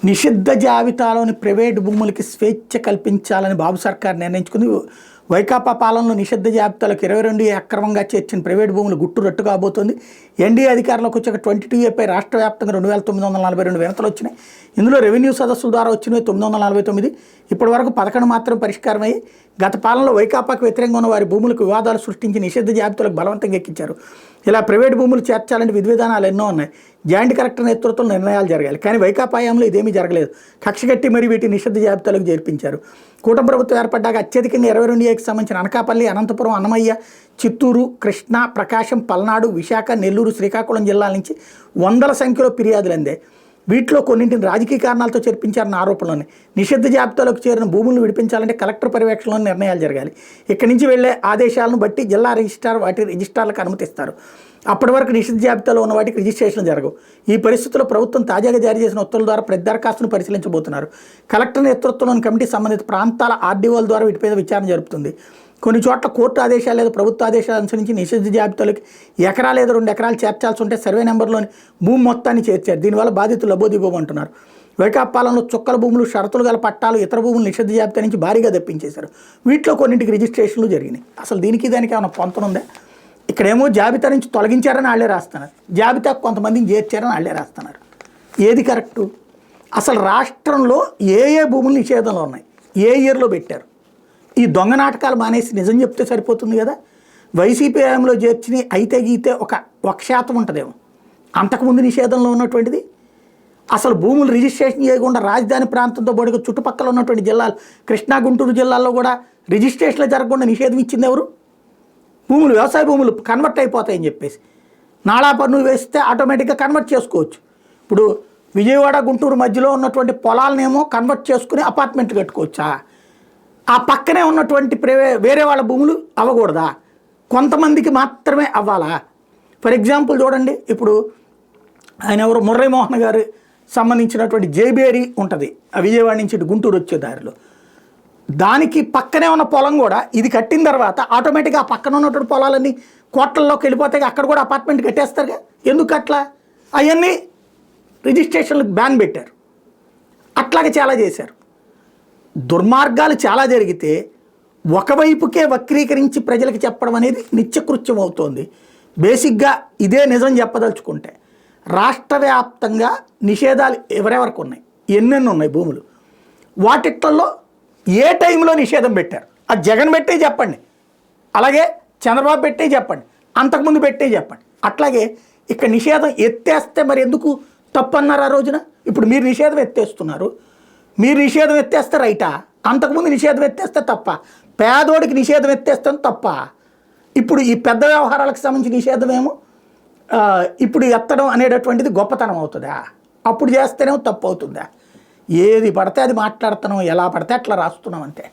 నిషిద్ధ జాబితాలోని ప్రైవేటు భూములకి స్వేచ్ఛ కల్పించాలని బాబు సర్కార్ నిర్ణయించుకుంది. వైకాపా పాలనలో నిషిద్ధ జాబితాలకు 22 అక్రమంగా చేర్చిన ప్రైవేటు భూములు గుట్టు రట్టు కాబోతోంది. ఎన్డీఏ అధికారంలోకి వచ్చాక 22ఏపై రాష్ట్ర వ్యాప్తంగా 2942 వినతులు వచ్చినాయి. ఇందులో రెవెన్యూ సదస్సుల ద్వారా వచ్చినవి 949. ఇప్పటి వరకు 11 మాత్రం పరిష్కారమయ్యి గత పాలనలో వైకాపాకు వ్యతిరేకంగా ఉన్న వారి భూములకు వివాదాలు సృష్టించి నిషిద్ధ జాబితాలకు బలవంతంగా ఎక్కించారు. ఇలా ప్రైవేటు భూములు చేర్చాలంటే విధి విధానాలు ఎన్నో ఉన్నాయి. జాయింట్ కలెక్టర్ నేతృత్వంలో నిర్ణయాలు జరగాలి. కానీ వైకాపా హయాంలో ఇదేమీ జరగలేదు. కక్ష కట్టి మరి వీటిని నిషిద్ధ జాబితాలకు చేర్పించారు. కూటమి ప్రభుత్వం ఏర్పడ్డాక అత్యధికంగా 22ఏకి సంబంధించిన అనకాపల్లి, అనంతపురం, అన్నమయ్య, చిత్తూరు, కృష్ణా, ప్రకాశం, పల్నాడు, విశాఖ, నెల్లూరు, శ్రీకాకుళం జిల్లాల నుంచి వందల సంఖ్యలో ఫిర్యాదులు అందాయి. వీటిలో కొన్నింటిని రాజకీయ కారణాలతో చేర్పించారన్న ఆరోపణలోనే. నిషిద్ధ జాబితాలోకి చేరిన భూములను విడిపించాలంటే కలెక్టర్ పర్యవేక్షణలో నిర్ణయాలు జరగాలి. ఇక్కడి నుంచి వెళ్లే ఆదేశాలను బట్టి జిల్లా రిజిస్ట్రార్ వాటి రిజిస్ట్రార్లకు అనుమతిస్తారు. అప్పటి వరకు నిషిద్ధ జాబితాలో ఉన్న వాటికి రిజిస్ట్రేషన్ జరగవు. ఈ పరిస్థితుల్లో ప్రభుత్వం తాజాగా జారీ చేసిన ఉత్తర్వుల ద్వారా ప్రతి దరఖాస్తును పరిశీలించబోతున్నారు. కలెక్టర్ నేతృత్వంలోని కమిటీ సంబంధిత ప్రాంతాల ఆర్డీఓల ద్వారా వీటిపై విచారణ జరుపుతుంది. కొన్ని చోట్ల కోర్టు ఆదేశాలు లేదా ప్రభుత్వ ఆదేశాలు అనుసరించి నిషిద్ధ జాబితాలకి ఎకరా లేదా 2 ఎకరాలు చేర్చాల్సి ఉంటే సర్వే నెంబర్లోని భూమి మొత్తాన్ని చేర్చారు. దీనివల్ల బాధితులు లబోదిబోమంటున్నారు. వైకాపా పాలనలో చుక్కల భూములు, షరతులు గల పట్టాలు, ఇతర భూములు నిషిద్ధ జాబితా నుంచి భారీగా తప్పించేశారు. వీటిలో కొన్నింటికి రిజిస్ట్రేషన్లు జరిగినాయి. అసలు దీనికి ఏమైనా పొంతనుందా? ఇక్కడేమో జాబితా నుంచి తొలగించారని వాళ్ళే రాస్తున్నారు, జాబితాకు కొంతమందిని చేర్చారని వాళ్ళే రాస్తున్నారు. ఏది కరెక్టు? అసలు రాష్ట్రంలో ఏ భూములు నిషేధంలో ఉన్నాయి, ఏ ఇయర్లో పెట్టారు? ఈ దొంగ నాటకాలు మానేసి నిజం చెప్తే సరిపోతుంది కదా. వైసీపీ హయాంలో చేర్చి అయితే గీతే ఒక 1% ఉంటుందేమో, అంతకుముందు నిషేధంలో ఉన్నటువంటిది. అసలు భూములు రిజిస్ట్రేషన్ చేయకుండా రాజధాని ప్రాంతంతో పాటుగా చుట్టుపక్కల ఉన్నటువంటి జిల్లాలు, కృష్ణా, గుంటూరు జిల్లాల్లో కూడా రిజిస్ట్రేషన్లు జరగకుండా నిషేధం ఇచ్చింది ఎవరు? భూములు, వ్యవసాయ భూములు కన్వర్ట్ అయిపోతాయని చెప్పేసి నాళా పన్ను వేస్తే ఆటోమేటిక్గా కన్వర్ట్ చేసుకోవచ్చు. ఇప్పుడు విజయవాడ, గుంటూరు మధ్యలో ఉన్నటువంటి పొలాలనేమో కన్వర్ట్ చేసుకుని అపార్ట్మెంట్లు కట్టుకోవచ్చా? ఆ పక్కనే ఉన్నటువంటి వేరే వాళ్ళ భూములు అవ్వకూడదా? కొంతమందికి మాత్రమే అవ్వాలా? ఫర్ ఎగ్జాంపుల్ చూడండి, ఇప్పుడు ఆయన ఎవరు, మురళీమోహన్ గారు సంబంధించినటువంటి జేబేరి ఉంటుంది, ఆ విజయవాడ నుంచి గుంటూరు వచ్చే దారిలో. దానికి పక్కనే ఉన్న పొలం కూడా ఇది కట్టిన తర్వాత ఆటోమేటిక్గా ఆ పక్కన ఉన్నటువంటి పొలాలన్నీ కోట్లలోకి వెళ్ళిపోతాయి. అక్కడ కూడా అపార్ట్మెంట్ కట్టేస్తారుగా. ఎందుకు అట్లా? అవన్నీ రిజిస్ట్రేషన్లకు బ్యాన్ పెట్టారు. అట్లాగే చాలా చేశారు. దుర్మార్గాలు చాలా జరిగితే ఒకవైపుకే వక్రీకరించి ప్రజలకు చెప్పడం అనేది నిత్యకృత్యం అవుతోంది. బేసిక్గా ఇదే నిజం చెప్పదలుచుకుంటే రాష్ట్ర వ్యాప్తంగా నిషేధాలు ఎవరెవరికి ఉన్నాయి, ఎన్నెన్ని ఉన్నాయి భూములు, వాటిట్లో ఏ టైంలో నిషేధం పెట్టారు? అది జగన్ పెట్టే చెప్పండి, అలాగే చంద్రబాబు పెట్టే చెప్పండి, అంతకుముందు పెట్టే చెప్పండి. అట్లాగే ఇక్కడ నిషేధం ఎత్తేస్తే మరి ఎందుకు తప్పు అన్నారు ఆ రోజున? ఇప్పుడు మీరు నిషేధం ఎత్తేస్తున్నారు, మీరు నిషేధం ఎత్తేస్తే రైటా? అంతకుముందు నిషేధం ఎత్తేస్తే తప్ప? పేదోడికి నిషేధం ఎత్తేస్తే తప్ప? ఇప్పుడు ఈ పెద్ద వ్యవహారాలకు సంబంధించి నిషేధం ఏమో ఇప్పుడు ఎత్తడం అనేటటువంటిది గొప్పతనం అవుతుందా? అప్పుడు చేస్తేనేమో తప్పు అవుతుందా? ఏది పడితే అది మాట్లాడుతున్నాం, ఎలా పడితే అట్లా రాస్తున్నాం అంతే.